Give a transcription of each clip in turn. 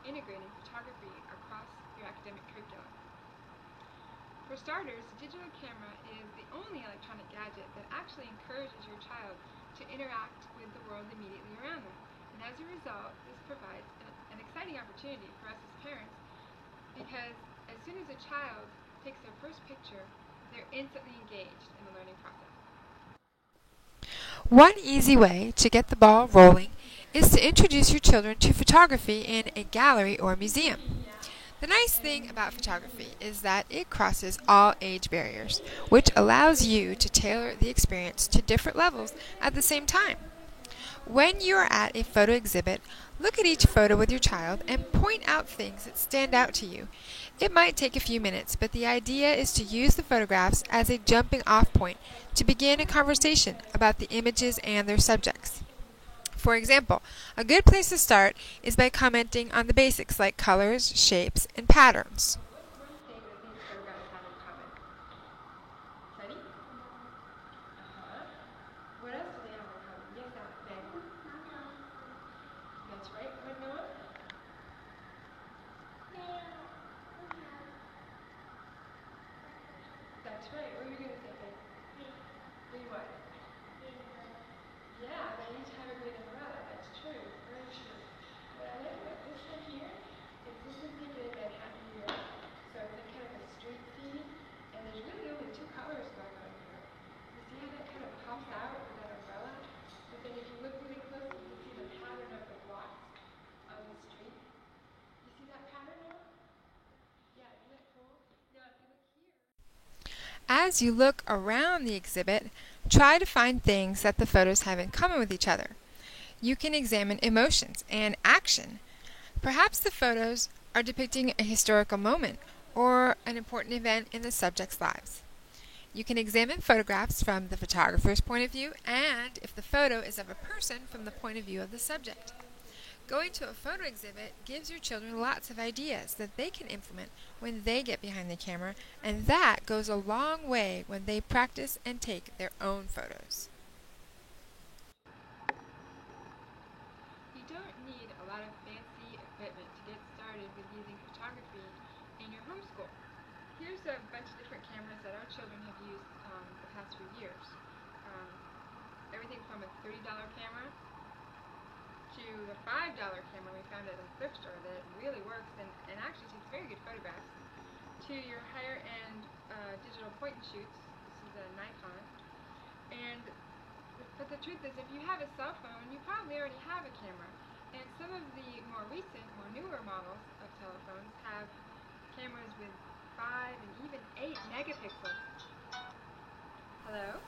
integrating photography across your academic curriculum. For starters, the digital camera is the only electronic gadget that actually encourages your child to interact with the world immediately around them. And as a result, this provides an exciting opportunity for us as parents because as soon as a child takes their first picture, they're instantly engaged in the learning process. One easy way to get the ball rolling is to introduce your children to photography in a gallery or museum. The nice thing about photography is that it crosses all age barriers, which allows you to tailor the experience to different levels at the same time. When you are at a photo exhibit, look at each photo with your child and point out things that stand out to you. It might take a few minutes, but the idea is to use the photographs as a jumping off point to begin a conversation about the images and their subjects. For example, a good place to start is by commenting on the basics like colors, shapes, and patterns. What's one thing that these photographs have in common? Ready? What else do they have in common? Yes, Ben. That's right. What, Noah? That's right. What were you going to say, Ben? They what? Yeah, they each have a green umbrella. That's true. Very true. But I like what this one here is this is taken in Manhattan, New York. So it's like kind of a street scene, and there's really only two colors going on here. You see how that kind of pops out with that umbrella? But then if you look really closely, you can see the pattern of the blocks on the street. You see that pattern now? Yeah, isn't that cool? Now if you look here. As you look around the exhibit, try to find things that the photos have in common with each other. You can examine emotions and action. Perhaps the photos are depicting a historical moment or an important event in the subject's lives. You can examine photographs from the photographer's point of view and, if the photo is of a person, from the point of view of the subject. Going to a photo exhibit gives your children lots of ideas that they can implement when they get behind the camera, and that goes a long way when they practice and take their own photos. You don't need a lot of fancy equipment to get started with using photography in your homeschool. Here's a bunch of different cameras that our children have used the past few years. Um, Everything from a $30 camera to the $5 camera we found at a thrift store that really works and actually takes very good photographs, to your higher end digital point and shoots. This is a Nikon. And but the truth is, if you have a cell phone, you probably already have a camera. And some of the more recent, more newer models of telephones have cameras with 5 and even 8 megapixels. Hello?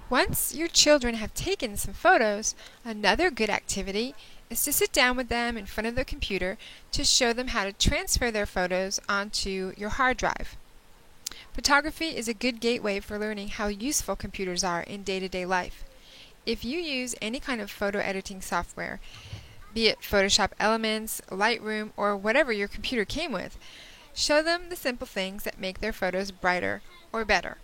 Once your children have taken some photos, another good activity is to sit down with them in front of the computer to show them how to transfer their photos onto your hard drive. Photography is a good gateway for learning how useful computers are in day-to-day life. If you use any kind of photo editing software, be it Photoshop Elements, Lightroom, or whatever your computer came with, show them the simple things that make their photos brighter or better.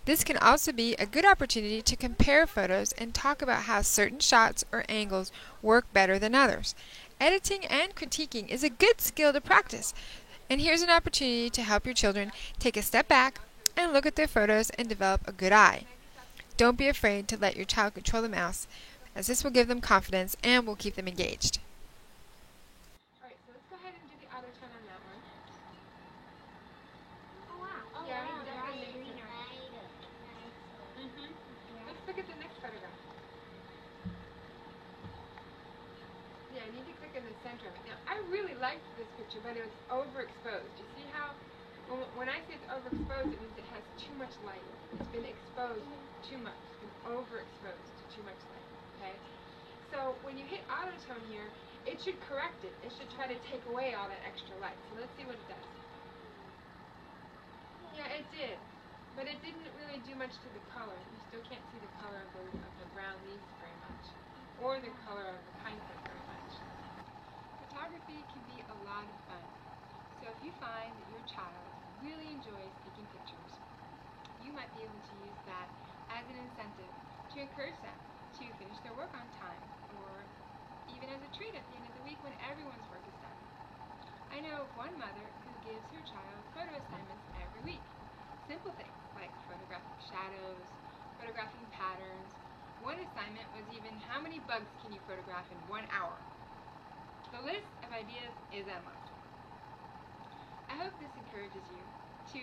This can also be a good opportunity to compare photos and talk about how certain shots or angles work better than others. Editing and critiquing is a good skill to practice, and here's an opportunity to help your children take a step back and look at their photos and develop a good eye. Don't be afraid to let your child control the mouse, as this will give them confidence and will keep them engaged. Alright, so let's go ahead and do the auto tone on that one. Oh wow. Oh Yeah, wow, definitely. right. Greener. Let's look at the next photograph. Yeah, I need to click in the center of it. Now, I really liked this picture, but it was overexposed. You see how, when I say it's overexposed, it means it has too much light. It's been exposed too much. It's been overexposed to too much light, okay? So when you hit auto tone here, it should correct it. It should try to take away all that extra light. So let's see what it does. Yeah, it did. But it didn't really do much to the color. You still can't see the color of the brown leaves very much, or the color of the pine cone very much. Photography can be a lot of fun. So if you find that your child really enjoys taking pictures, you might be able to use that as an incentive to encourage them to finish their work on time, or even as a treat at the end of the week when everyone one mother who gives her child photo assignments every week. Simple things like photographing shadows, photographing patterns. One assignment was even how many bugs can you photograph in 1 hour? The list of ideas is endless. I hope this encourages you to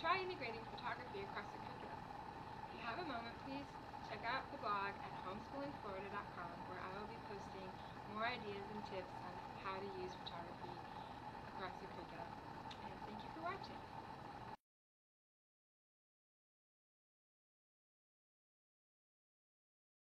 try integrating photography across the curriculum. If you have a moment, please check out the blog at homeschoolingflorida.com, where I will be posting more ideas and tips on how to use photography across the curriculum. And thank you for watching.